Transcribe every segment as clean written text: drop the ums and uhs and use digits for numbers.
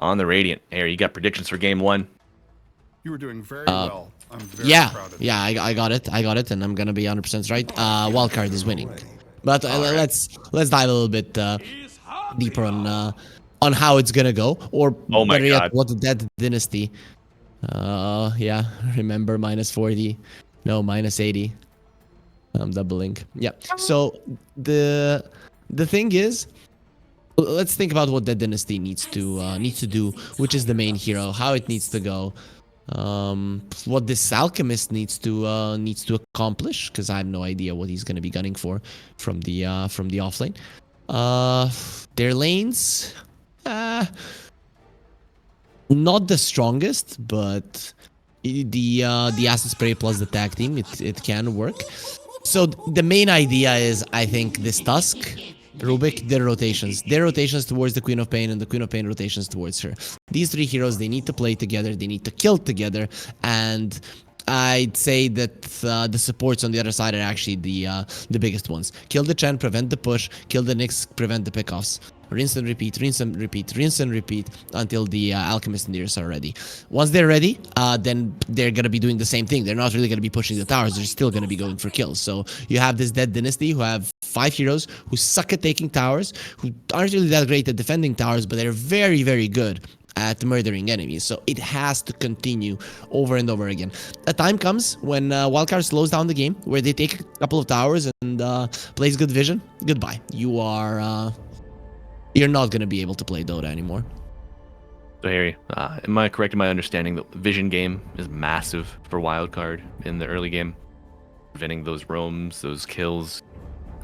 on the Radiant. Harry, you got predictions for game one? You were doing very well. I'm very proud of you. Yeah, I got it, and I'm gonna be 100% right. Wildcard is winning, but let's dive a little bit deeper on how it's gonna go, or Oh my better yet, God. what that Dynasty. Yeah, remember -40, no -80. I'm doubling. Yeah. So the thing is, let's think about what that Dynasty needs to do, which is the main hero, how it needs to go, what this alchemist needs to accomplish, because I have no idea what he's gonna be gunning for from the offlane. Their lanes, not the strongest, but the acid spray plus the tag team, it can work. So the main idea is, I think, this Tusk, Rubik, their rotations towards the Queen of Pain, and the Queen of Pain rotations towards her. These three heroes, they need to play together, they need to kill together, and I'd say that the supports on the other side are actually the biggest ones. Kill the Chen, prevent the push. Kill the Nyx, prevent the pickoffs. Rinse and repeat, rinse and repeat, rinse and repeat until the Alchemist and Deers are ready. Once they're ready, then they're going to be doing the same thing. They're not really going to be pushing the towers. They're still going to be going for kills. So you have this dead Dynasty who have 5 heroes who suck at taking towers, who aren't really that great at defending towers, but they're very, very good at murdering enemies. So it has to continue over and over again. A time comes when Wildcard slows down the game, where they take a couple of towers and plays good vision. Goodbye. You're not going to be able to play Dota anymore. So Harry, am I correct in my understanding that the vision game is massive for Wildcard in the early game? Preventing those roams, those kills,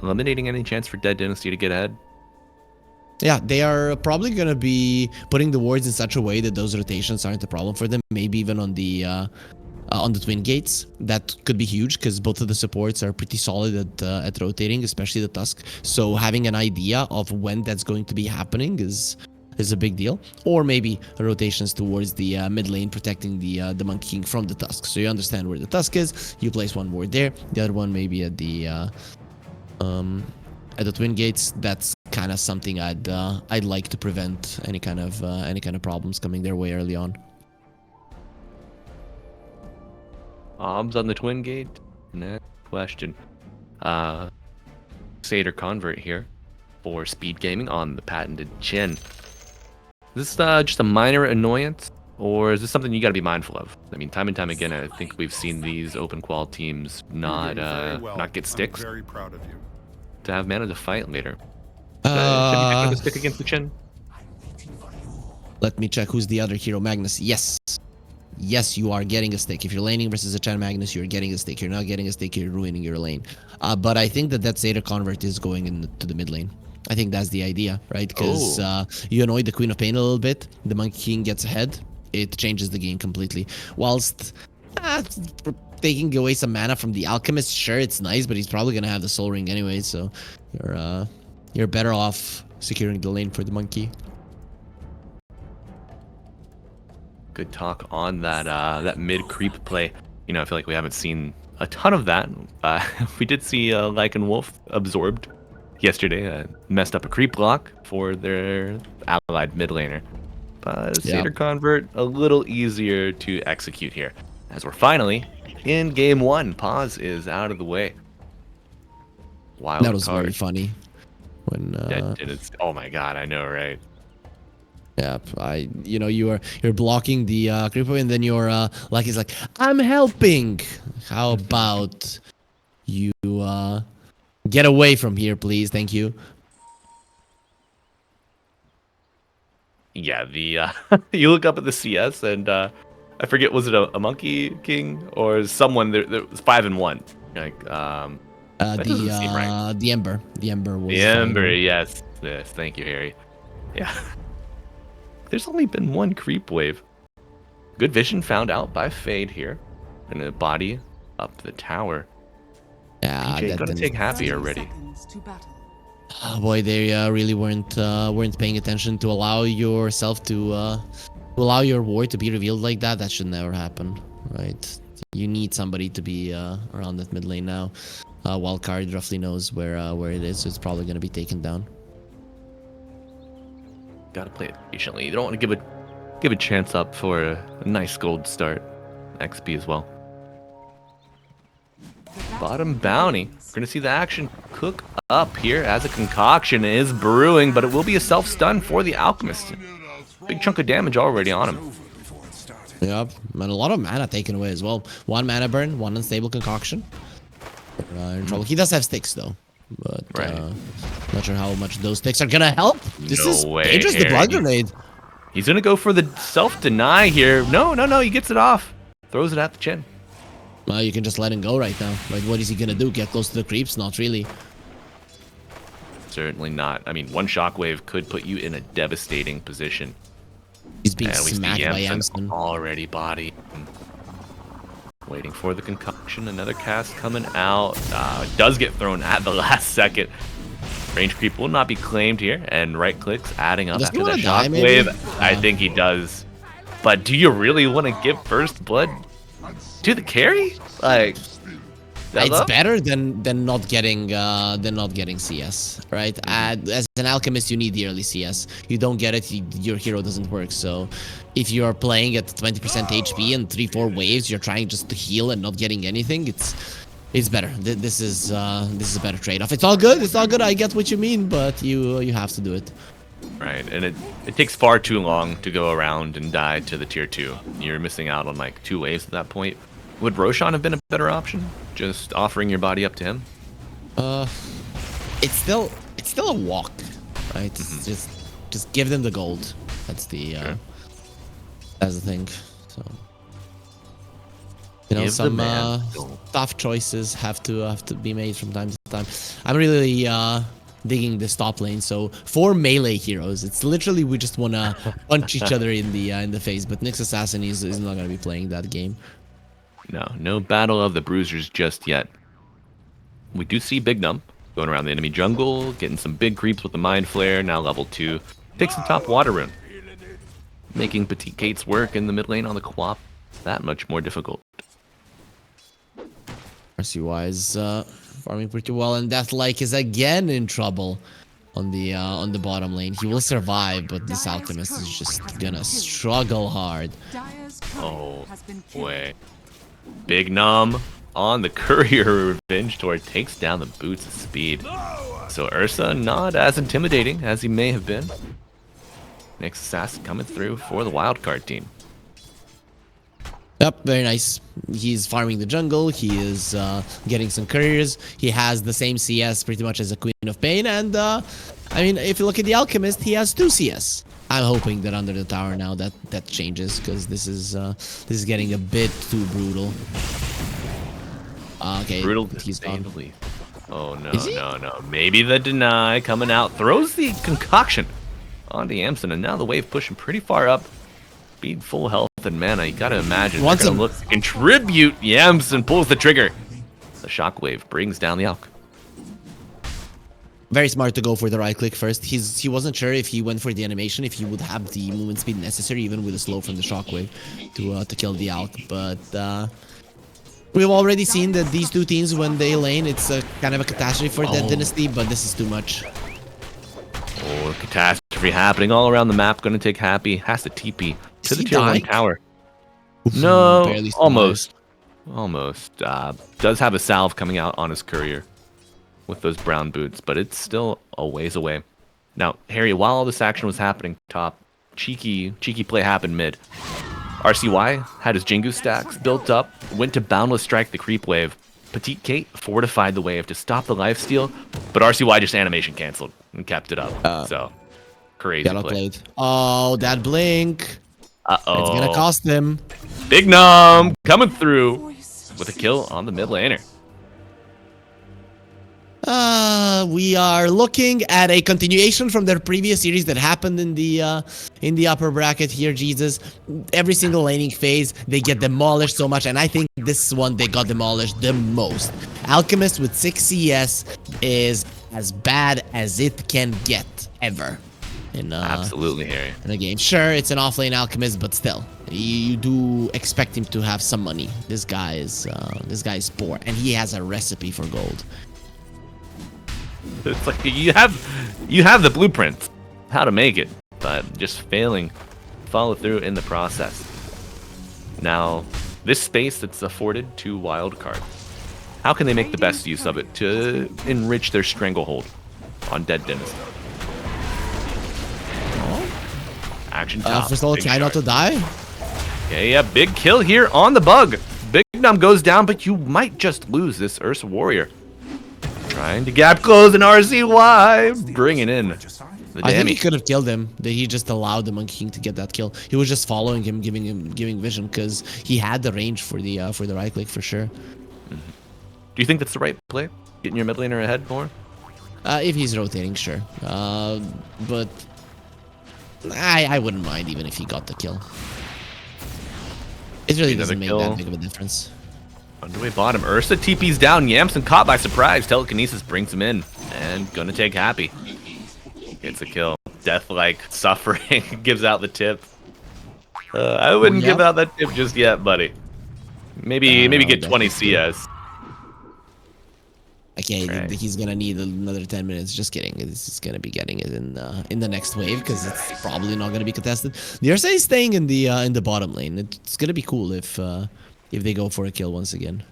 eliminating any chance for Dead Dynasty to get ahead? Yeah, they are probably going to be putting the wards in such a way that those rotations aren't a problem for them. Maybe even on the twin gates. That could be huge, because both of the supports are pretty solid at rotating, especially the Tusk. So having an idea of when that's going to be happening is a big deal. Or maybe rotations towards the mid lane, protecting the Monkey King from the Tusk. So you understand where the Tusk is, you place one ward there, the other one maybe at the twin gates. That's kind of something I'd like to prevent any kind of problems coming their way early on. Obs on the twin gate? Next question. Satyr Convert here for speed gaming on the patented Chin. Is this just a minor annoyance, or is this something you got to be mindful of? I mean, time and time again, I think we've seen these open qual teams not get sticks. I'm very proud of you. To have mana to fight later. Should you pick up a stick against the Chin? Let me check who's the other hero. Magnus. Yes, you are getting a stick. If you're laning versus a Chan Magnus, you're getting a stick. You're not getting a stick, you're ruining your lane. But I think that Satyr Convert is going into the mid lane. I think that's the idea, right? Because you annoy the Queen of Pain a little bit, the Monkey King gets ahead, it changes the game completely. Whilst taking away some mana from the Alchemist, sure, it's nice, but he's probably going to have the Soul Ring anyway, so you're better off securing the lane for the Monkey. Good talk on that mid creep play. You know, I feel like we haven't seen a ton of that. We did see Lycan Wolf absorbed yesterday, messed up a creep block for their allied mid laner. But Satyr Convert, a little easier to execute here. As we're finally in game one, pause is out of the way. Wildcard. That was very funny. When oh my god, I know, right? Yeah, you're blocking the creeper, and then you're he's like, I'm helping. How about you get away from here, please? Thank you. Yeah, you look up at the CS, and I forget, was it a Monkey King or someone? There was 5 and 1. Like the Ember. The Ember was the Ember. Yes. Thank you, Harry. Yeah. There's only been one creep wave. Good vision found out by Fade here. And a body up the tower. Yeah, PJ gonna take Happy already. Oh boy, they really weren't paying attention to allow yourself to allow your ward to be revealed like that. That should never happen, right? You need somebody to be around that mid lane now. Wildcard roughly knows where it is, so it's probably gonna be taken down. Gotta play it patiently. You don't want to give give a chance up for a nice gold start. XP as well. Bottom bounty. We're going to see the action cook up here as a concoction is brewing, but it will be a self-stun for the Alchemist. Big chunk of damage already on him. Yep, and a lot of mana taken away as well. 1 mana burn, 1 unstable concoction. In trouble. He does have sticks though, but not sure how much those sticks are gonna help. This is dangerous. The blood grenade. He's gonna go for the self-deny here. No, he gets it off. Throws it at the chin. Well, you can just let him go right now. Like, what is he gonna do? Get close to the creeps? Not really. Certainly not. I mean, one shockwave could put you in a devastating position. He's being smacked by Yamson. Already body. Waiting for the concoction. Another cast coming out. Does get thrown at the last second. Range creep will not be claimed here. And right clicks adding up after that shockwave. I think he does. But do you really want to give first blood to the carry? Like, it's better than not getting CS, right? As an alchemist, you need the early CS. You don't get it, your hero doesn't work. So, if you are playing at 20% HP and 3-4 waves, you're trying just to heal and not getting anything. It's better. This is a better trade-off. It's all good. It's all good. I get what you mean, but you have to do it. Right, and it takes far too long to go around and die to the tier 2. You're missing out on like 2 waves at that point. Would Roshan have been a better option? Just offering your body up to him? It's still a walk, right? Just give them the gold. That's the that's the thing. So some tough choices have to be made from time to time. I'm really digging this top lane. So 4 melee heroes. It's literally we just wanna punch each other in the face. But Nyx Assassin is not gonna be playing that game. No battle of the bruisers just yet. We do see Big Nump going around the enemy jungle, getting some big creeps with the Mind Flare, now level 2. Takes the top water rune. Making Petite Kate's work in the mid lane on the Quap that much more difficult. RCY is farming pretty well, and Deathlike is again in trouble on the bottom lane. He will survive, but this Alchemist is just gonna struggle hard. Oh, boy. Big Numb on the Courier Revenge Tour takes down the Boots of Speed. So Ursa not as intimidating as he may have been. Nyx Assassin coming through for the Wildcard team. Yep, very nice. He's farming the jungle. He is getting some couriers. He has the same CS pretty much as a Queen of Pain. And I mean, if you look at the Alchemist, he has 2 CS. I'm hoping that under the tower now that changes, because this is getting a bit too brutal. Okay, brutal. He's gone. Oh no. Maybe the deny coming out throws the concoction onto Yamson, and now the wave pushing pretty far up. Being full health and mana, you gotta imagine they're gonna look to contribute. Yamson pulls the trigger. The shockwave brings down the Alch. Very smart to go for the right click first. He wasn't sure if he went for the animation, if he would have the movement speed necessary, even with a slow from the shockwave, to kill the Alch. But we've already seen that these 2 teams, when they lane, it's a kind of a catastrophe for that Denasty. But this is too much. Oh, catastrophe happening all around the map. Gonna take Happy. Has to TP to the tier 1 tower. No, almost. Almost. Does have a salve coming out on his courier with those brown boots, but it's still a ways away. Now, Harry, while all this action was happening top, cheeky play happened mid. RCY had his Jingu stacks built up, went to Boundless Strike the creep wave. Petite Kate fortified the wave to stop the lifesteal, but RCY just animation canceled and kept it up. So, crazy play. Played. Oh, that blink. Uh-oh. It's gonna cost him. Big Numb coming through with a kill on the mid laner. We are looking at a continuation from their previous series that happened in the upper bracket here. Jesus, every single laning phase they get demolished so much, and I think this one they got demolished the most. Alchemist with 6 CS is as bad as it can get ever. Absolutely, Harry. In a game, sure, it's an offlane Alchemist, but still, you do expect him to have some money. This guy is poor, and he has a recipe for gold. It's like you have the blueprint how to make it, but just failing follow through in the process. Now, this space that's afforded to Wildcard, how can they make the best use of it to enrich their stranglehold on Dead Denasty? Action top. First of all, try not to die. Yeah, big kill here on the bug. Big Num goes down, but you might just lose this Ursa Warrior. Trying to gap close an RCY, bringing in the I think he Dammy. could have killed him. He just allowed the Monkey King to get that kill. He was just following him, giving vision, because he had the range for the right click for sure. Do you think that's the right play? Getting your mid laner ahead more? If he's rotating, sure. But I wouldn't mind even if he got the kill. It really doesn't make that big of a difference. Underway bottom. Ursa TP's down. Yamson caught by surprise. Telekinesis brings him in. And gonna take Happy. Gets a kill. Death-like suffering. Gives out the tip. I wouldn't give out that tip just yet, buddy. Maybe get 20 CS. Okay, right. He's gonna need another 10 minutes. Just kidding. He's gonna be getting it in the next wave because it's probably not gonna be contested. The Ursa is staying in the bottom lane. It's gonna be cool if they go for a kill once again.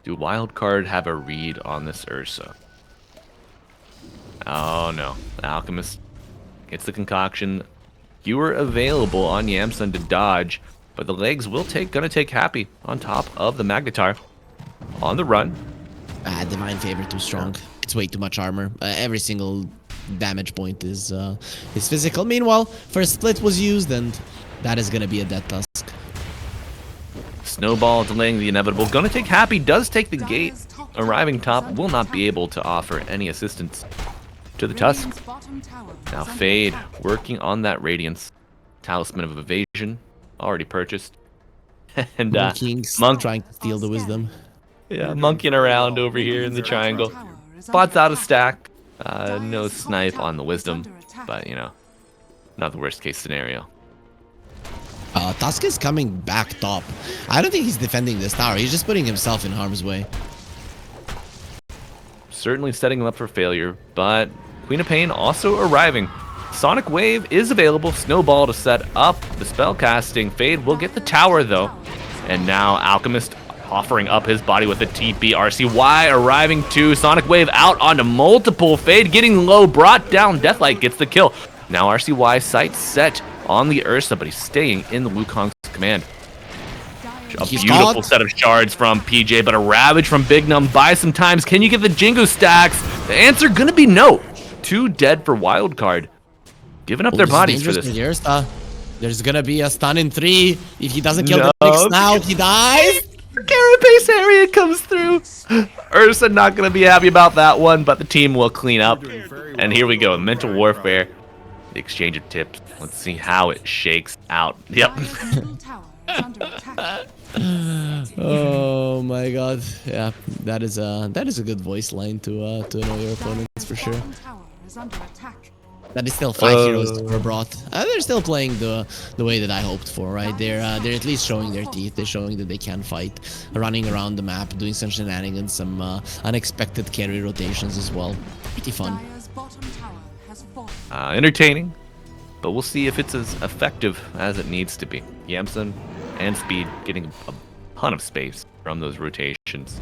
Do Wildcard have a read on this Ursa? Oh no. Alchemist gets the concoction. Fewer available on Yamsun to dodge, but the legs gonna take Happy on top of the Magnetar. On the run. Divine Favor too strong. It's way too much armor. Every single damage point is physical. Meanwhile, first split was used, and that is gonna be a dead tusk. Snowball delaying the inevitable. Gonna take Happy. Does take the gate. Arriving top will not be able to offer any assistance to the tusk. Now Fade working on that Radiance. Talisman of Evasion already purchased. And Monk trying to steal the wisdom. Yeah, monkeying around over here in the triangle. Spots out a stack. No snipe on the wisdom, but you know, not the worst case scenario. Tusk is coming back top. I don't think he's defending this tower. He's just putting himself in harm's way. Certainly setting him up for failure, but Queen of Pain also arriving. Sonic Wave is available. Snowball to set up the spell casting. Fade will get the tower though. And now Alchemist offering up his body with a TP. RCY arriving too. Sonic Wave out onto multiple. Fade getting low, brought down. Deathlight gets the kill. Now RCY sight set on the Ursa, but he's staying in the Wukong's command. A beautiful set of shards from PJ, but a Ravage from Big Num buys some times. Can you get the Jingu stacks? The answer gonna be no. 2 dead for Wildcard. Giving up their bodies for this. There's gonna be a stun in 3. If he doesn't kill the Nyx now, he dies. Carapace area comes through. Ursa not gonna be happy about that one, but the team will clean up. And here we go, Mental Warfare. The exchange of tips. Let's see how it shakes out. Yep. Oh my god. Yeah, that is a good voice line to know your opponents for sure. That is still 5 heroes were brought. They're still playing the way that I hoped for, right? They're at least showing their teeth. They're showing that they can fight, running around the map, doing some shenanigans, some unexpected carry rotations as well. Pretty fun. Entertaining, but we'll see if it's as effective as it needs to be. Yamsun and Speed getting a ton of space from those rotations.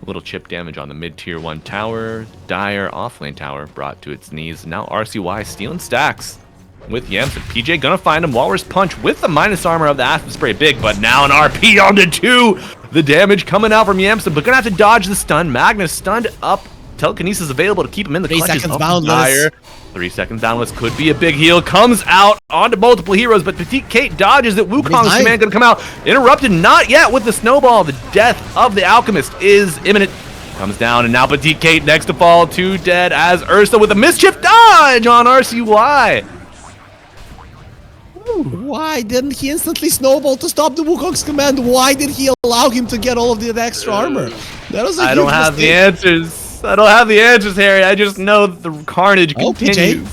A little chip damage on the mid-tier 1 tower. Dire offlane tower brought to its knees. Now RCY stealing stacks with Yamsun. PJ gonna find him. Walrus Punch with the minus armor of the Aspen Spray. Big, but now an RP onto 2. The damage coming out from Yamsun, but gonna have to dodge the stun. Magnus stunned up. Telekinesis available to keep him in the 3 clutches seconds of boundless. Dire. 3 seconds boundless could be a big heal. Comes out onto multiple heroes, but Petite Kate dodges it. Wukong's command gonna come out. Interrupted, not yet with the snowball. The death of the Alchemist is imminent. Comes down, and now Petite Kate next to fall. 2 dead as Ursa with a mischief dodge on RCY. Why didn't he instantly snowball to stop the Wukong's command? Why did he allow him to get all of the extra armor? That was a I don't have the answers. I don't have the answers, Harry. I just know that the carnage continues.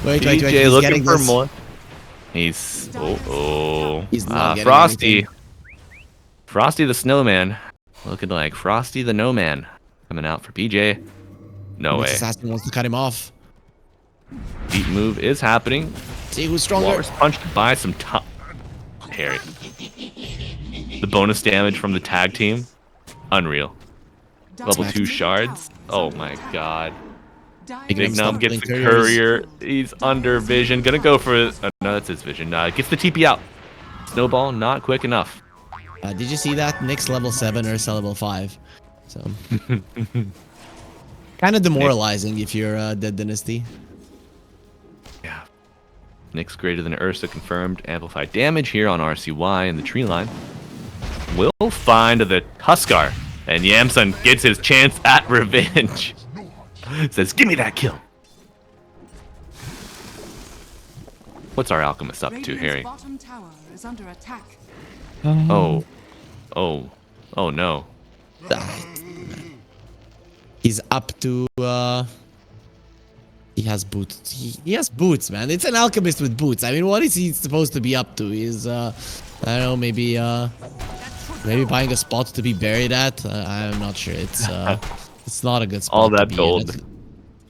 Wait, PJ looking for more. He's He's not Frosty. anything. Frosty the Snowman. Looking like Frosty the No Man. Coming out for PJ. No way. Assassin wants to cut him off. Deep move is happening. See who's stronger. Walrus punched by some top. Harry. The bonus damage from the tag team, unreal. Level 2 shards. Oh my god. Big Num gets the courier. He's under vision. Gonna go for. No, that's his vision. Gets the TP out. Snowball not quick enough. Did you see that? Nick's level 7 or level 5. So kind of demoralizing if you're Dead Dynasty. Yeah. Nick's greater than Ursa confirmed. Amplified damage here on RCY in the tree line. Will find the Huskar. And Yamsun gets his chance at revenge. Says, give me that kill. What's our alchemist up to, Harry? Oh. Oh. Oh no. He's up to he has boots. He has boots, man. It's an alchemist with boots. I mean, what is he supposed to be up to? He's I don't know, maybe buying a spot to be buried at. I'm not sure. It's not a good spot. All that to be gold.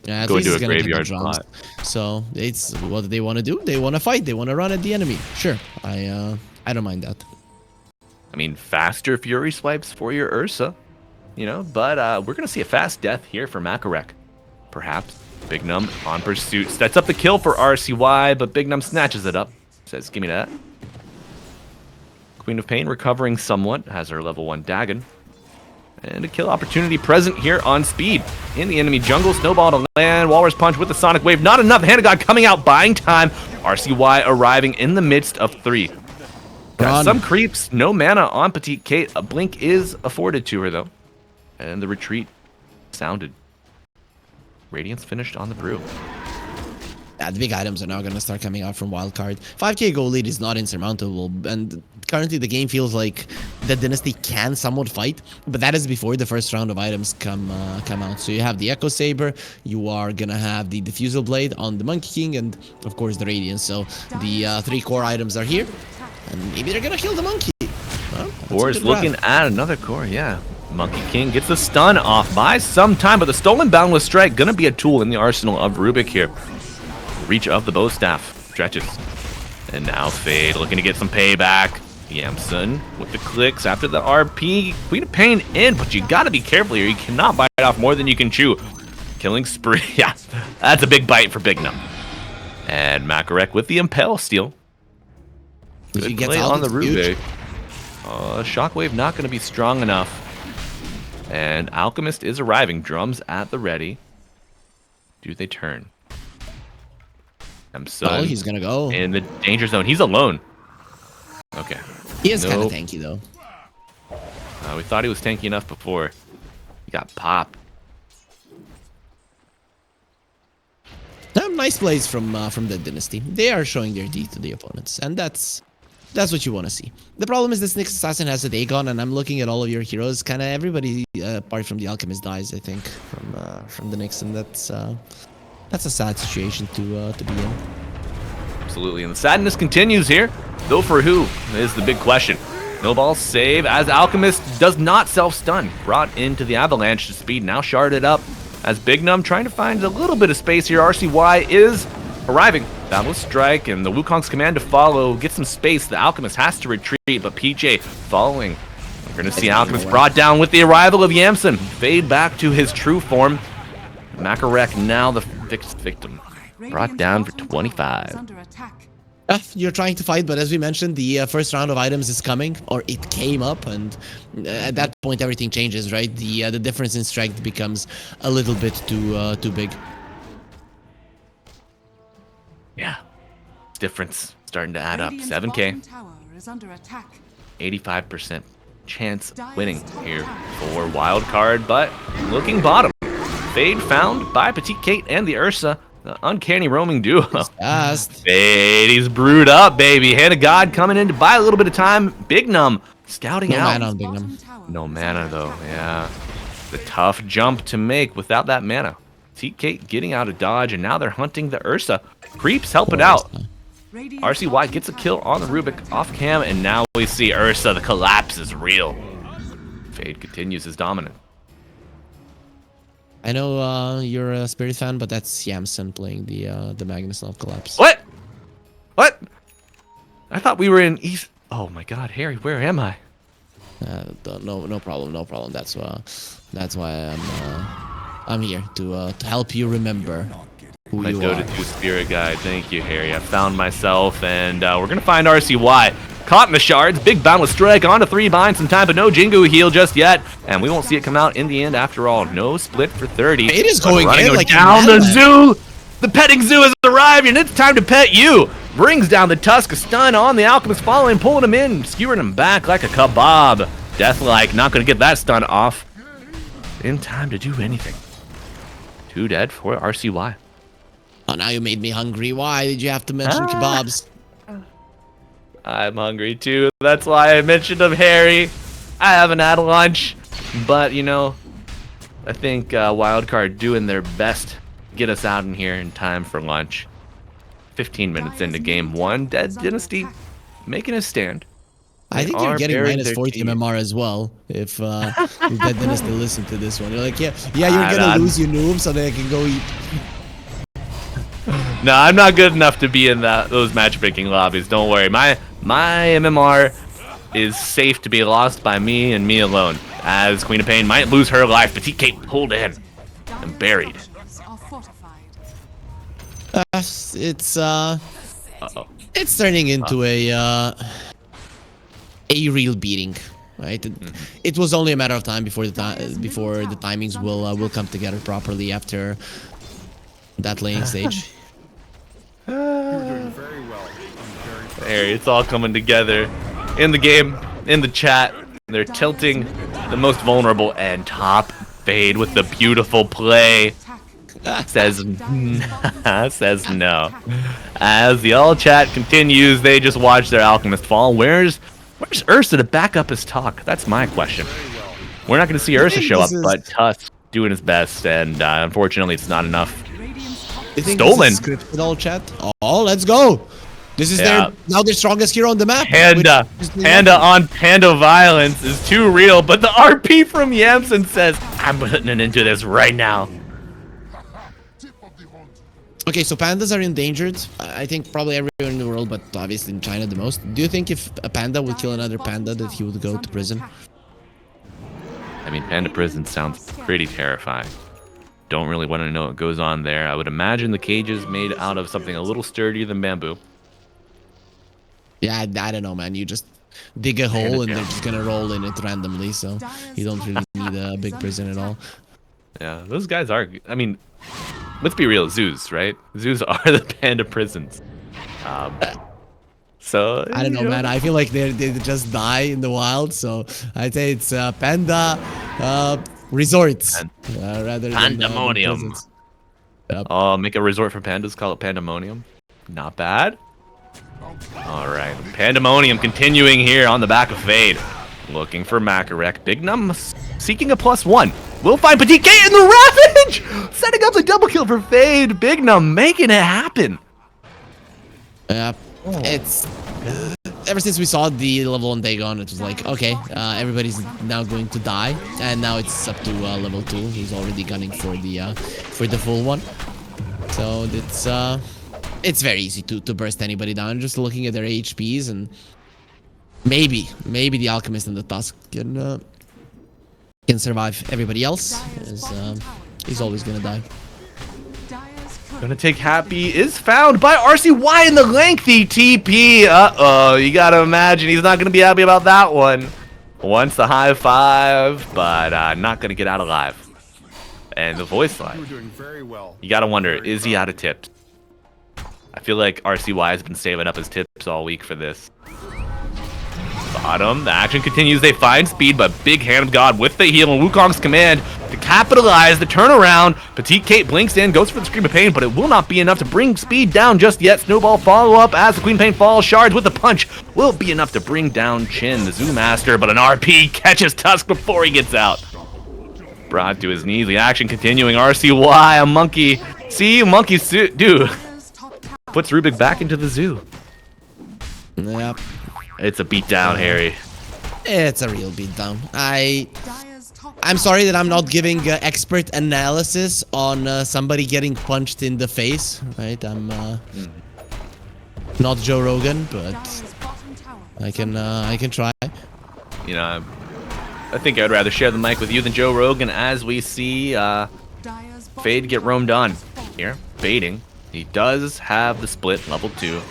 Yeah, at Go least into he's a gonna get the graveyard drums. spot. So it's what do they want to do? They want to fight. They want to run at the enemy. Sure, I don't mind that. I mean, faster Fury swipes for your Ursa, you know, but we're gonna see a fast death here for Makarek. Perhaps Big Num on pursuit sets up the kill for RCY, but Big Num snatches it up. Says, "Give me that." Queen of Pain recovering somewhat, has her level 1 Dagon. And a kill opportunity present here on speed. In the enemy jungle, snowball to land, Walrus Punch with the Sonic Wave. Not enough, Hand of God coming out, buying time. RCY arriving in the midst of 3. Got some creeps, no mana on Petite Kate. A blink is afforded to her though. And the retreat sounded. Radiance finished on the brew. Yeah, the big items are now going to start coming out from Wildcard. 5k goal lead is not insurmountable, and currently the game feels like the Dynasty can somewhat fight, but that is before the first round of items come out. So you have the Echo Saber, you are going to have the Diffusal Blade on the Monkey King, and of course the Radiance. So the 3 core items are here, and maybe they're going to kill the Monkey. Well, or is looking at another core, yeah. Monkey King gets the stun off by some time, but the Stolen Boundless Strike going to be a tool in the arsenal of Rubik here. Reach of the bow staff stretches, and now Fade looking to get some payback. Yamsun with the clicks after the RP. Queen of Pain in, but you gotta be careful here. You cannot bite off more than you can chew. Killing spree. Yeah, that's a big bite for Big Num. And Makarek with the Impel steal. Good play on the Rubik. Shockwave not going to be strong enough. And Alchemist is arriving. Drums at the ready. Do they turn? Oh, he's gonna go in the danger zone. He's alone. Okay. He is kind of tanky though. We thought he was tanky enough before. He got popped. Nice plays from the Dynasty. They are showing their teeth to the opponents, and that's what you want to see. The problem is this Nyx Assassin has a Dagon, and I'm looking at all of your heroes. Kind of everybody apart from the Alchemist dies, I think, from the Nyx, and that's a sad situation to be in. Absolutely, and the sadness continues here. Though for who is the big question. Snowball save as Alchemist does not self-stun. Brought into the avalanche to speed, now sharded up. As Big Num trying to find a little bit of space here. RCY is arriving. Boundless Strike and the Wukong's command to follow. Get some space. The Alchemist has to retreat, but PJ following. We're going to see Alchemist brought down with the arrival of Yamsun. Fade back to his true form. Makarek now the victim. Brought down for 25. You're trying to fight, but as we mentioned, the first round of items is coming, or it came up, and at that point everything changes, right? The difference in strength becomes a little bit too big. Yeah, difference starting to add up. 7k, 85% chance winning here for Wildcard, but looking bottom. Fade found by Petite Kate and the Ursa. The uncanny roaming duo. Fade, he's brewed up, baby. Hand of God coming in to buy a little bit of time. Big Num scouting out. No mana on Big Num. No mana though, yeah. The tough jump to make without that mana. Petite Kate getting out of dodge, and now they're hunting the Ursa. Creeps help it out. RCY gets a kill on the Rubik off cam, and now we see Ursa. The collapse is real. Fade continues his dominance. I know you're a Spirit fan, but that's Yamson playing the Magnus Love Collapse. What? What? I thought we were in East. Oh my God, Harry, where am I? No problem. That's why I'm here to help you remember who My you are. Dota2 spirit guide. Thank you, Harry. I found myself, and we're gonna find RCY. Caught in the shards, big boundless strike onto 3, buying some time, but no Jingu heal just yet, and we won't see it come out in the end after all. No split for 30. It is But going running in like down the mad. zoo. The petting zoo has arrived, and it's time to pet you. Brings down the Tusk, a stun on the Alchemist, following, pulling him in, skewering him back like a kebab. Deathlike, not gonna get that stun off in time to do anything. 2 dead for RCY. Oh, now you made me hungry. Why did you have to mention kebabs? I'm hungry too. That's why I mentioned him, Harry. I haven't had lunch, but you know, I think Wildcard doing their best to get us out in here in time for lunch. 15 minutes into game 1, Dead Denasty making a stand. I think They you're are getting burying minus their 40 team. MMR as well. If that Dennis to listen to this one, you're like, yeah, you're I'm gonna not- lose your noob so that I can go eat. No, I'm not good enough to be in those matchmaking lobbies. Don't worry. My MMR is safe to be lost by me and me alone. As Queen of Pain might lose her life, Petite Kate pulled in and buried. It's Uh-oh. it's turning into a real beating, right? It was only a matter of time before the timings will come together properly after that laning stage. You were doing very well. I'm very proud. Harry, it's all coming together in the game, in the chat. They're tilting the most vulnerable and top fade with the beautiful play. Says no. As the all chat continues, they just watch their alchemist fall. Where's Ursa to back up his talk? That's my question. We're not going to see Ursa show up, but Tusk doing his best, and unfortunately, it's not enough. You think Stolen. This is scripted all chat? Oh, let's go! This is Yeah. their strongest hero on the map. Panda on Panda violence is too real, but the RP from Yamson says, I'm putting it into this right now. Okay, so pandas are endangered. I think probably everywhere in the world, but obviously in China the most. Do you think if a panda would kill another panda that he would go to prison? I mean, Panda Prison sounds pretty terrifying. Don't really want to know what goes on there. I would imagine the cage is made out of something a little sturdier than bamboo. Yeah, I don't know, man. You just dig a hole and they're just gonna roll in it randomly, so you don't really need a big prison at all. Yeah, those guys are. I mean, let's be real. Zoos, right? Zoos are the Panda prisons. So I don't know, man. I feel like they just die in the wild, so I'd say it's panda resorts rather than Pandemonium. prisons. Oh, make a resort for pandas. Call it Pandemonium. Not bad. All right, Pandemonium continuing here on the back of Fade. Looking for Makarek. Big Num seeking a +1. We'll find Petite K in the Ravage! Setting up the double kill for Fade. Big Num making it happen. It's ever since we saw the level 1 Dagon, it was like, okay, everybody's now going to die, and now it's up to level 2. He's already gunning for the full one. So it's very easy to burst anybody down. Just looking at their HPs, and maybe the Alchemist and the Tusk can survive. Everybody else is always gonna die. Gonna take Happy is found by RCY in the lengthy TP. Uh-oh, you gotta imagine he's not gonna be happy about that one. Wants the high five, but not gonna get out alive. And the voice You were line. doing very well. You gotta wonder, Very is he proud. out of tips? I feel like RCY has been saving up his tips all week for this. Bottom, the action continues. They find speed, but Big Hand of God with the heal and Wukong's command to capitalize the turnaround. Petite Kate blinks in, goes for the Scream of Pain, but it will not be enough to bring speed down just yet. Snowball follow up as the Queen Pain falls. Shards with the punch will be enough to bring down Chin, the Zoo Master, but an RP catches Tusk before he gets out. Brought to his knees, the action continuing. RCY, a monkey. See, monkey suit, dude. Puts Rubik back into the zoo. Yep, It's a beatdown, Harry. it's a real beatdown. I I'm sorry that I'm not giving expert analysis on somebody getting punched in the face, right? I'm not Joe Rogan, but I can try. You know, I think I'd rather share the mic with you than Joe Rogan as we see Fade get roamed on here. Fading. He does have the split, level 2.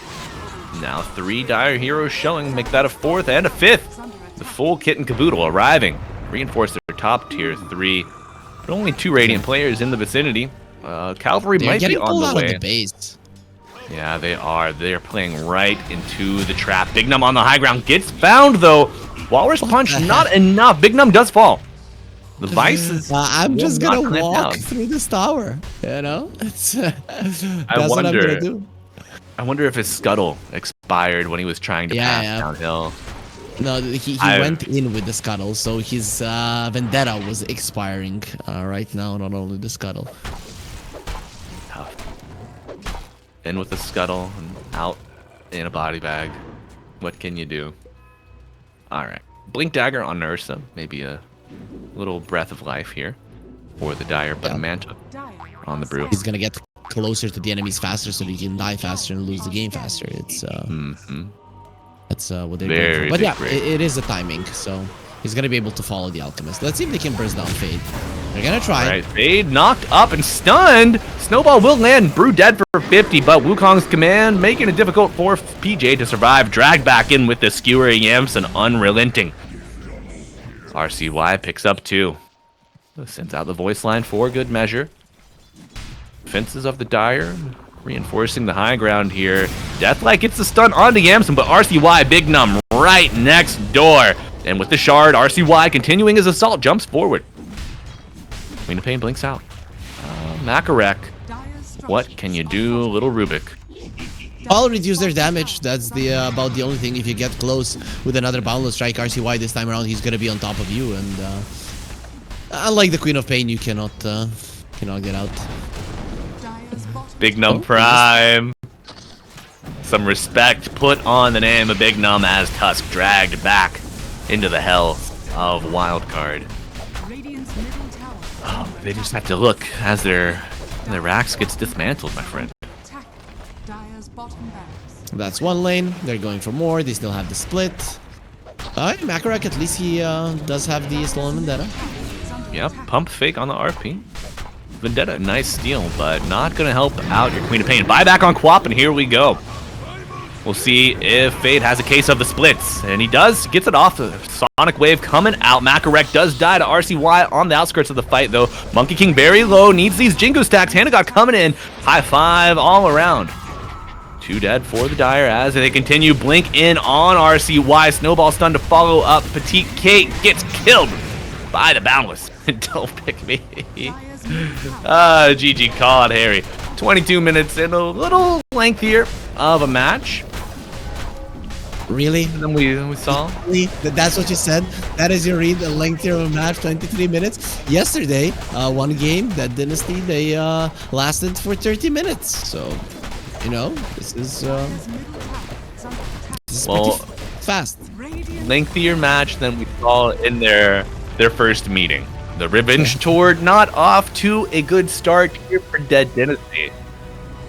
Now 3 Dire heroes showing, make that a 4th and a 5th. The full kit and caboodle arriving. Reinforce their top tier 3. But only 2 Radiant players in the vicinity. Cavalry might be on the way. Out of the base. Yeah, they are. They're playing right into the trap. Big Num on the high ground gets found though. Walrus punch, not enough. Big Num does fall. The Vice is. I'm just gonna walk through this tower. You know, that's what I'm gonna do. I wonder if his scuttle expired when he was trying to pass downhill. No, he went in with the scuttle, so his vendetta was expiring right now. Not only the scuttle. Tough. In with the scuttle and out in a body bag. What can you do? All right. Blink Dagger on Ursa. Maybe a little breath of life here for the Dire, but a Manta on the Brew. He's gonna get closer to the enemies faster so he can die faster and lose the game faster. It's that's what they're doing. But yeah, it is a timing, so he's gonna be able to follow the Alchemist. Let's see if they can burst down Fade. They're gonna try. All right, Fade knocked up and stunned. Snowball will land. Brew dead for 50, but Wukong's command making it difficult for PJ to survive. Dragged back in with the skewering Yamps and unrelenting. RCY picks up 2. Sends out the voice line for good measure. Fences of the Dire, reinforcing the high ground here. Deathlike gets the stun onto Yamson, but RCY, Big Num right next door. And with the shard, RCY continuing his assault, jumps forward. Queen of Pain blinks out. Makarek, what can you do, little Rubik? I'll reduce their damage. That's about the only thing. If you get close with another Boundless Strike RCY this time around, he's gonna be on top of you. And unlike the Queen of Pain, you cannot get out. Big Num Prime. Some respect put on the name of Big Num as Tusk dragged back into the hell of Wildcard. Oh, they just have to look as their Rax gets dismantled, my friend. That's one lane. They're going for more. They still have the split. Makarek, at least he does have the stolen Vendetta. Yep, pump fake on the RP. Vendetta, nice steal, but not gonna help out your Queen of Pain. Buyback on Quap, and here we go. We'll see if Fade has a case of the splits, and he does. Gets it off. The Sonic Wave coming out. Makarek does die to RCY on the outskirts of the fight, though. Monkey King very low, needs these Jingu stacks. Hanagot coming in. High 5 all around. 2 dead for the Dire as they continue. Blink in on RCY. Snowball stun to follow up. Petite Kate gets killed by the Boundless. Don't pick me. GG call it, Harry. 22 minutes and a little lengthier of a match. Really? And then we saw. Really? That's what you said? That is your read, a lengthier of a match, 23 minutes. Yesterday, one game, that Dynasty, they lasted for 30 minutes. So, you know, this is well, pretty fast. Lengthier match than we saw in their first meeting. The Revenge Tour not off to a good start here for Dead Dynasty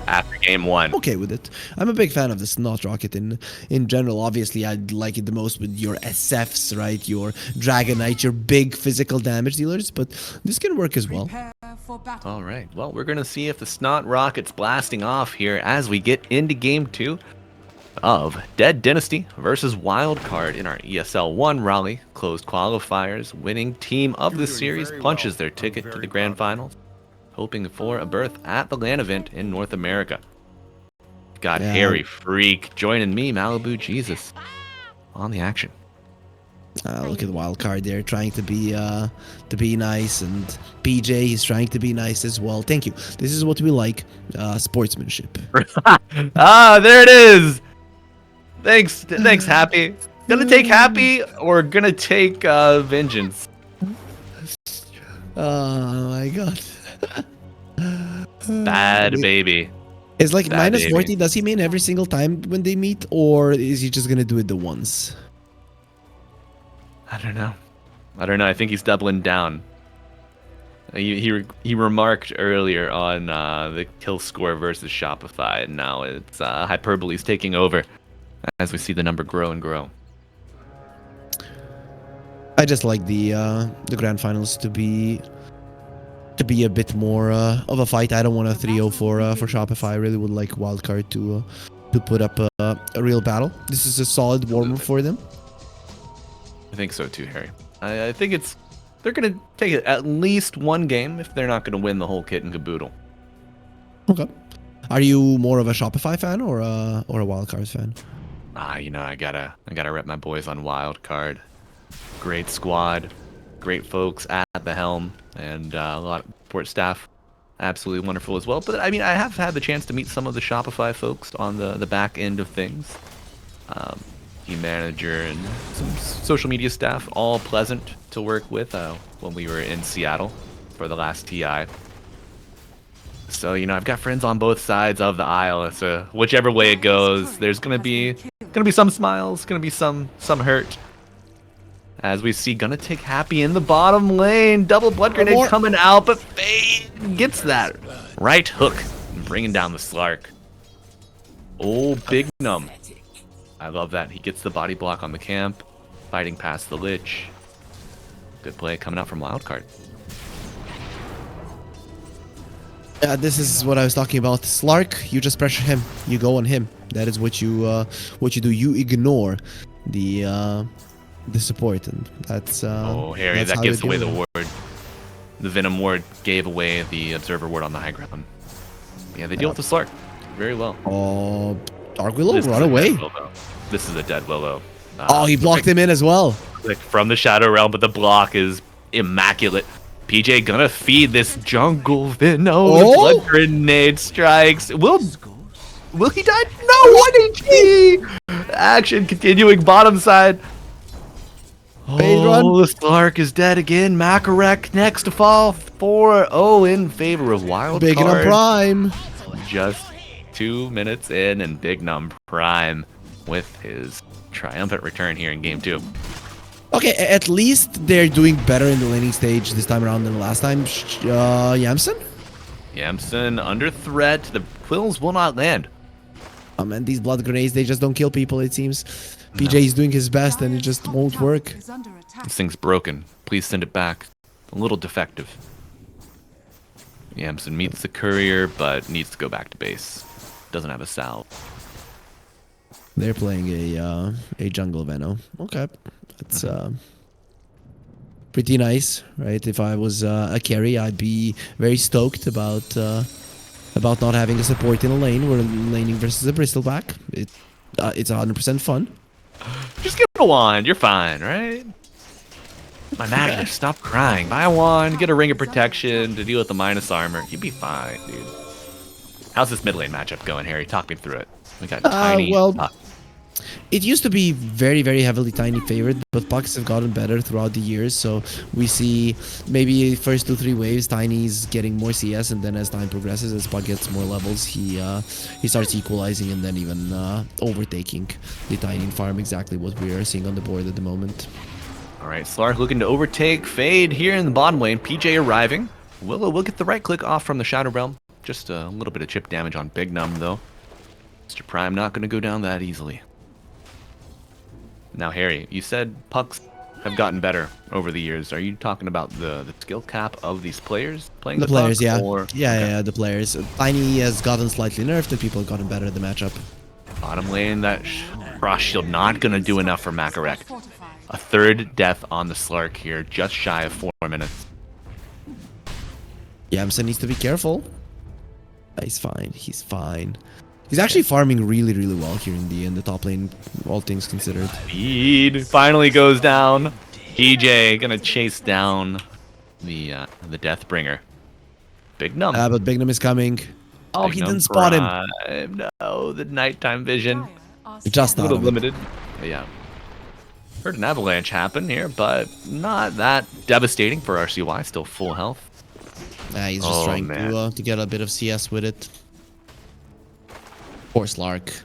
after game 1. Okay with it. I'm a big fan of the Snot Rocket in general. Obviously, I'd like it the most with your SFs, right? Your Dragonite, your big physical damage dealers, but this can work as well. All right. Well, we're going to see if the Snot Rocket's blasting off here as we get into game 2 of Dead Dynasty versus Wildcard in our ESL One Raleigh closed qualifiers. Winning team of the series punches their ticket to the grand finals, hoping for a berth at the LAN event in North America. Got Harry Freak joining me, Malibu Jesus, on the action. Look at the Wildcard there, trying to be nice, and PJ is trying to be nice as well. Thank you. This is what we like, sportsmanship. There it is. Thanks, Happy. Gonna take Happy or gonna take Vengeance? Oh my god. Bad baby. It's like Bad minus baby. 40. Does he mean every single time when they meet, or is he just gonna do it the once? I don't know. I think he's doubling down. He remarked earlier on the kill score versus Shopify, and now it's hyperbole's taking over as we see the number grow and grow. I just like the grand finals to be a bit more of a fight. I don't want a 3-0 for Shopify. I really would like Wildcard to put up a real battle. This is a solid warm-up for them. I think so too, Harry. I think they're gonna take it at least one game if they're not gonna win the whole kit and caboodle. Okay. Are you more of a Shopify fan or a Wildcard fan? You know, I gotta rep my boys on Wildcard. Great squad, great folks at the helm, and a lot of support staff. Absolutely wonderful as well. But I mean, I have had the chance to meet some of the Shopify folks on the back end of things. Team manager and some social media staff, all pleasant to work with when we were in Seattle for the last TI. So, you know, I've got friends on both sides of the aisle. So whichever way it goes, there's gonna be some smiles, gonna be some hurt. As we see, gonna take Happy in the bottom lane. Double blood grenade coming out, but Fade gets that right hook, bringing down the Slark. Oh, Big Num. I love that. He gets the body block on the camp, fighting past the Lich. Good play coming out from Wildcard. Yeah, this is what I was talking about. Slark, you just pressure him. You go on him. That is what you do. You ignore the support, and that's oh, Harry, that's that gives away the ward. The Venom ward gave away the Observer ward on the high ground. Yeah, they deal with the Slark very well. Oh, Dark Willow, run away. This is a dead Willow. Oh, he blocked him in as well. Like from the Shadow Realm, but the block is immaculate. PJ gonna feed this jungle Venom. The blood grenade strikes. Will he die? No, 1 HP! Action continuing bottom side. Oh, the Slark is dead again. Makarek next to fall 4-0 in favor of Wildcard. Big Num Prime. Just 2 minutes in, and Big Num Prime with his triumphant return here in game 2. Okay, at least they're doing better in the laning stage this time around than last time. Yamsen? Yamsen under threat. The quills will not land. Oh man, these blood grenades, they just don't kill people, it seems. PJ is doing his best and it just won't work. This thing's broken. Please send it back. A little defective. Yamsen meets the courier, but needs to go back to base. Doesn't have a salve. They're playing a jungle Venom. Okay, that's pretty nice, right? If I was a carry, I'd be very stoked about not having a support in a lane. We're laning versus a Bristleback. It's 100% fun. Just get a wand. You're fine, right? My Magnus, stop crying. Buy a wand, get a ring of protection to deal with the minus armor. You'd be fine, dude. How's this mid lane matchup going, Harry? Talk me through it. We got Tiny. It used to be very, very heavily Tiny favored, but pucks have gotten better throughout the years. So we see maybe first 2-3 waves, Tiny's getting more CS, and then as time progresses, as puck gets more levels, he starts equalizing and then even overtaking the Tiny farm. Exactly what we are seeing on the board at the moment. All right, Slark looking to overtake Fade here in the bottom lane. PJ arriving. We'll get the right click off from the Shadow Realm. Just a little bit of chip damage on Big Num, though. Mr. Prime not going to go down that easily. Now, Harry, you said pucks have gotten better over the years. Are you talking about the skill cap of these players playing the players, puck, yeah. Or... Yeah, the players. Tiny has gotten slightly nerfed and people have gotten better at the matchup. Bottom lane, that Frost Shield not going to do enough for Makarek. A third death on the Slark here, just shy of 4 minutes. Yamsen needs to be careful. He's fine. He's fine. He's actually farming really, really well here in the top lane, all things considered. Speed finally goes down. PJ gonna chase down the Deathbringer. Big Num. But Big Num is coming. Oh, he didn't spot him. No, the nighttime vision. Just a little limited. But yeah. Heard an avalanche happen here, but not that devastating for RCY. Still full health. He's just trying to get a bit of CS with it. Poor Slark.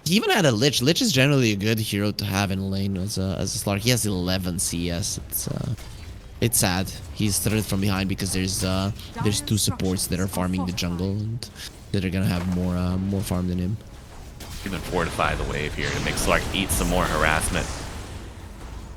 He even had a Lich. Lich is generally a good hero to have in lane as a Slark. He has 11 CS. It's sad. He's third from behind because there's two supports that are farming the jungle and that are gonna have more farm than him. Even fortify the wave here to make Slark eat some more harassment.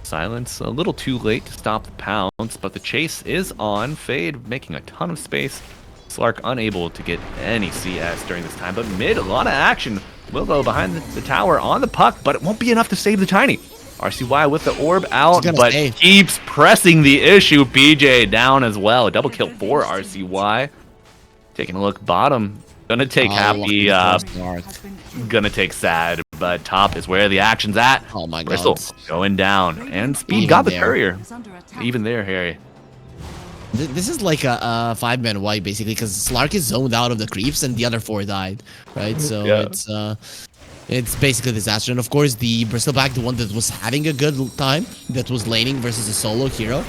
Silence a little too late to stop the pounce, but the chase is on. Fade making a ton of space. Slark unable to get any CS during this time, but mid, a lot of action. Willow behind the tower on the puck, but it won't be enough to save the Tiny. RCY with the orb out, but keeps pressing the issue. PJ down as well. Double kill for RCY. Taking a look bottom. Gonna take Happy, gonna take Sad, but top is where the action's at. Oh my god. Bristol going down, and Speed got the courier. Even there, Harry. This is like a 5-man wipe basically, because Slark is zoned out of the creeps and the other 4 died, right? So it's basically a disaster. And of course the Bristleback, the one that was having a good time, that was laning versus a solo hero.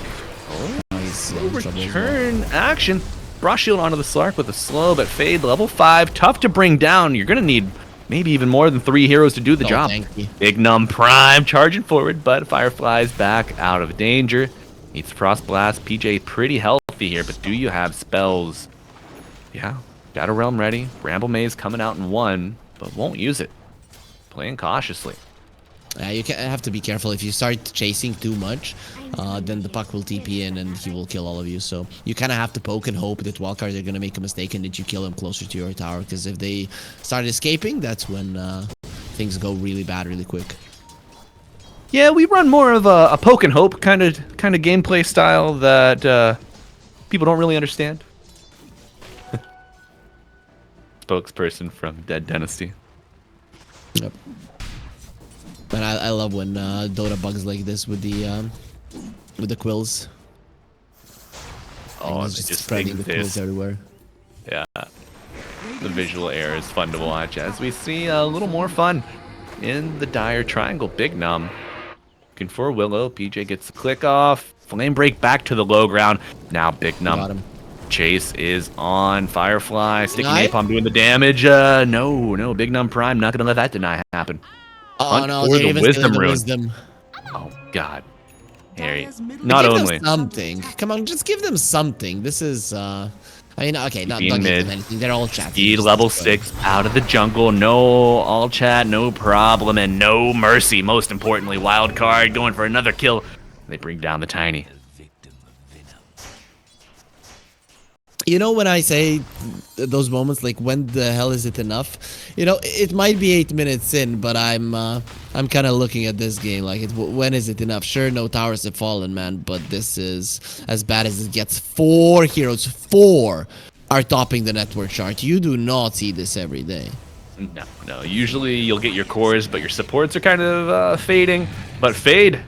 He's return action. Brush shield onto the Slark with a slow but fade level 5. Tough to bring down. You're gonna need maybe even more than 3 heroes to do the job. Big Num Prime charging forward, but Firefly's back out of danger. Needs Frost Blast. PJ pretty healthy here, but do you have spells? Yeah, Shadow Realm ready. Bramble Maze coming out in 1, but won't use it. Playing cautiously. You have to be careful. If you start chasing too much, then the puck will TP in and he will kill all of you. So you kind of have to poke and hope that Wildcard are going to make a mistake and that you kill him closer to your tower. Because if they start escaping, that's when things go really bad really quick. Yeah, we run more of a poke and hope kind of gameplay style that people don't really understand. Spokesperson from Dead Denasty. Yep. But I love when Dota bugs like this with the quills. Oh, and just spreading the quills everywhere. Yeah, the visual air is fun to watch as we see a little more fun in the dire triangle. Big Num looking for Willow. PJ gets the click off. Flame break back to the low ground. Now Big Num. Chase is on. Firefly sticking napalm doing the damage. No, Big Num Prime not gonna let that deny happen. Oh no, for they the wisdom rune. Oh god, Harry. Not only something. Come on, just give them something. This is I mean, okay, not give them anything. They're all chatting. Speed level 6 out of the jungle. No all chat, no problem, and no mercy. Most importantly, Wildcard going for another kill. They bring down the Tiny. You know, when I say those moments, like when the hell is it enough? You know, it might be 8 minutes in, but I'm kind of looking at this game like, when is it enough? Sure, no towers have fallen, man, but this is as bad as it gets. 4 heroes, 4 are topping the network chart. You do not see this every day. No. Usually you'll get your cores, but your supports are kind of fading. But Fade,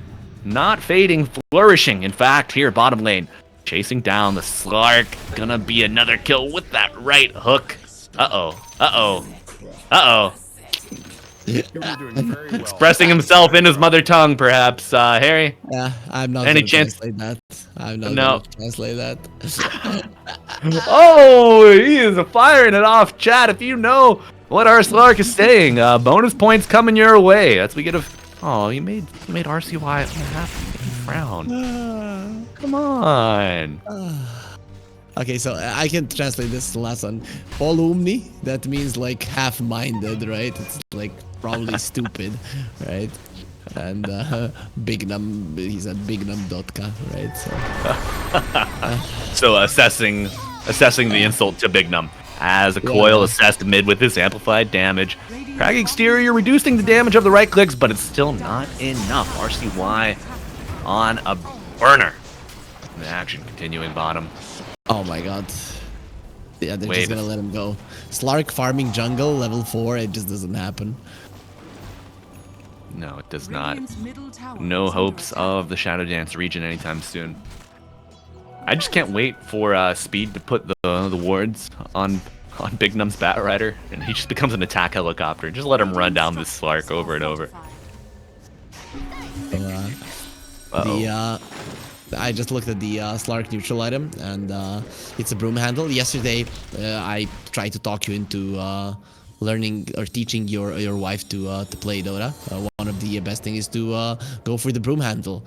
not fading, flourishing. In fact, here bottom lane. Chasing down the Slark. Gonna be another kill with that right hook. Uh-oh. Expressing himself in his mother tongue, perhaps. Harry? Yeah, I'm not any gonna chance? Translate that. I'm not gonna translate that. Oh, he is firing it off, chat. If you know what our Slark is saying, bonus points coming your way. That's we get a... Oh, you made RCY happy. Frown. Come on. Okay, so I can translate this to the last one. Polumni, that means like half-minded, right? It's like probably stupid, right? And Big Num, he's at bignum.ka, right? So assessing the insult to Big Num. As a coil assessed mid with this amplified damage. Crag exterior reducing the damage of the right clicks, but it's still not enough. RCY on a burner. The action continuing bottom. Oh my god. Yeah, they're just gonna let him go. Slark farming jungle level 4, it just doesn't happen. No, it does not. No hopes of the Shadow Dance region anytime soon. I just can't wait for Speed to put the wards on Big Num's Bat Rider, and he just becomes an attack helicopter. Just let him run down this Slark over and over. I just looked at the Slark neutral item, and it's a broom handle. Yesterday, I tried to talk you into learning or teaching your wife to play Dota 1 one of the best thing is to go for the broom handle,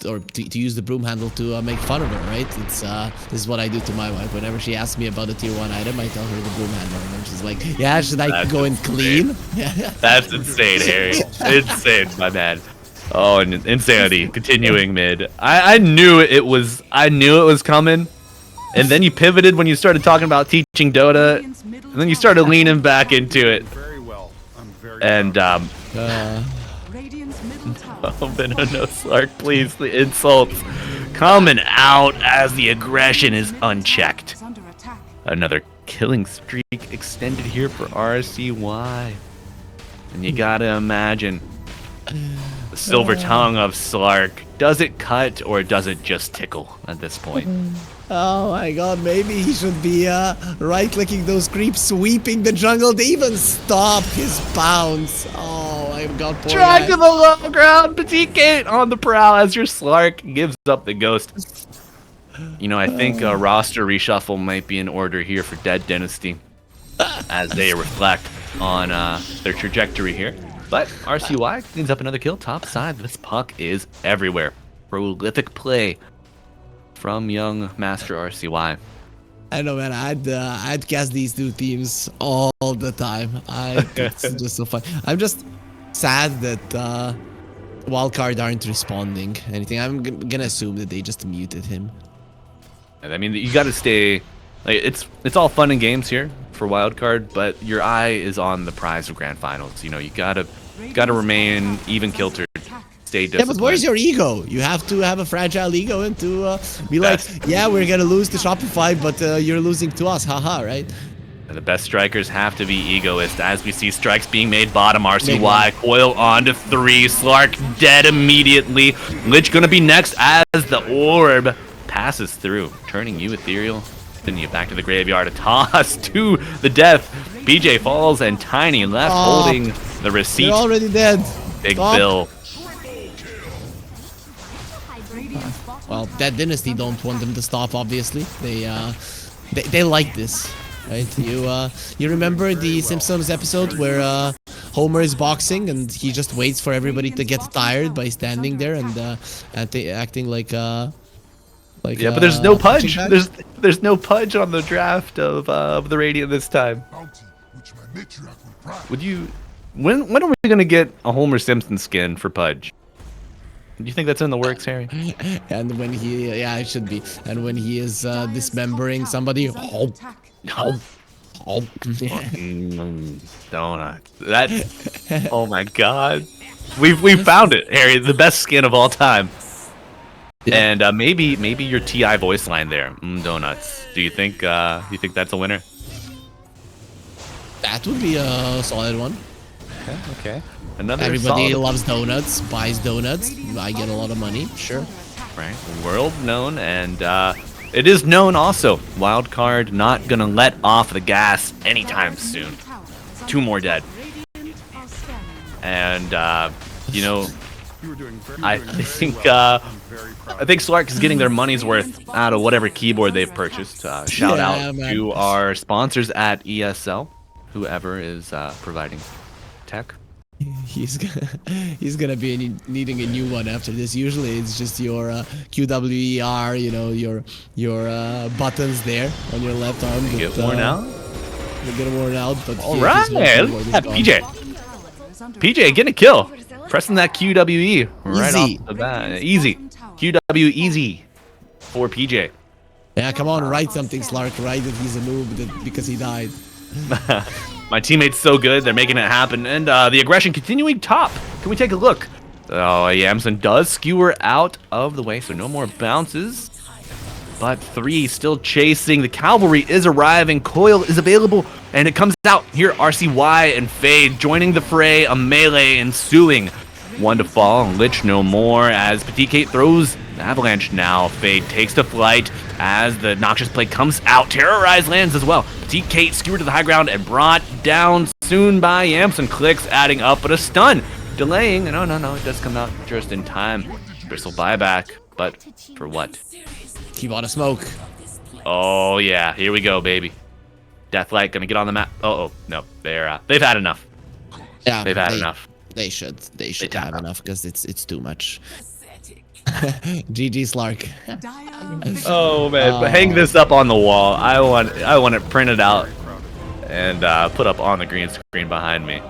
or to use the broom handle to make fun of her, right? It's this is what I do to my wife. Whenever she asks me about a tier 1 item, I tell her the broom handle, and she's like, "Yeah, should I go and clean?" That's insane, Harry. Insane, my man. Oh, and insanity. Continuing mid. I knew it was coming. And then you pivoted when you started talking about teaching Dota, and then you started leaning back into it. Very well. I'm very And oh, no, Slark, please, the insults coming out as the aggression is unchecked. Another killing streak extended here for RCY. And you gotta imagine the silver tongue of Slark. Does it cut or does it just tickle at this point? Oh my god, maybe he should be right-clicking those creeps, sweeping the jungle to even stop his bounce. Oh my god, poor Drag guy. to the low ground, Petite Gate on the prowl as your Slark gives up the ghost. You know, I think a roster reshuffle might be in order here for Dead Denasty as they reflect on their trajectory here. But RCY cleans up another kill top side. This puck is everywhere. Prolific play from young Master RCY. I know, man. I'd cast these two teams all the time. It's just so fun. I'm just sad that Wildcard aren't responding anything. I'm gonna assume that they just muted him. I mean, you got to stay. Like, it's all fun and games here for Wildcard, but your eye is on the prize of Grand Finals. You know, you gotta remain even kiltered. Stay disciplined. Yeah, but where's your ego? You have to have a fragile ego and to be like, yeah, we're gonna lose to Shopify, but you're losing to us, haha, right? And the best strikers have to be egoist, as we see strikes being made bottom. RCY, Coil on to 3, Slark dead immediately. Lich gonna be next as the orb passes through, turning you ethereal. Then you back to the graveyard, a toss to the death. BJ falls and Tiny left holding the receipt. They're already dead. Big Bill. Well, that Dynasty don't want them to stop, obviously. They like this, right? You remember the Simpsons episode where Homer is boxing and he just waits for everybody to get tired by standing there and acting like yeah, but there's no pudge. There's no pudge on the draft of the Radiant this time. Would you? When are we gonna get a Homer Simpson skin for pudge? Do you think that's in the works, Harry? And when he, yeah, it should be. And when he is dismembering somebody, Donut. That. Oh my God. We found it, Harry. The best skin of all time. Yeah. And maybe your TI voice line there. Donuts. Do you think that's a winner? That would be a solid one. Okay. Another. Everybody solid. loves donuts, buys donuts. I get a lot of money. Sure. Right. World known, and it is known also. Wildcard not gonna let off the gas anytime soon. 2 more dead. And you know, I think Slark is getting their money's worth out of whatever keyboard they've purchased. Shout out to our sponsors at ESL, whoever is providing tech. He's gonna be needing a new one after this. Usually it's just your QWER, you know, your buttons there on your left arm. They get worn out. They get worn out, but all right, PJ getting a kill, pressing that QWE right off the bat. Easy QW easy for PJ. Yeah, come on, write something, Slark. Write that he's a noob because he died. My teammate's so good, they're making it happen. And the aggression continuing top. Can we take a look? Oh, Yamson does skewer out of the way, so no more bounces. But 3 still chasing. The cavalry is arriving. Coil is available, and it comes out here. RCY and Fade joining the fray. A melee ensuing. 1 to fall. Lich no more as Petite Kate throws Avalanche now. Fade takes to flight as the Noxious Play comes out. Terrorize lands as well. Petite Kate skewered to the high ground and brought down soon by Yamson. Clicks adding up, but a stun. Delaying. No, it does come out just in time. Bristle buyback, but for what? He bought a smoke. Oh yeah, here we go, baby. Deathlight gonna get on the map. Oh no, they've had enough. Yeah, they've had enough. They should tap have out. enough because it's too much. GG Slark. Oh man, but hang this up on the wall. I want it printed out and put up on the green screen behind me.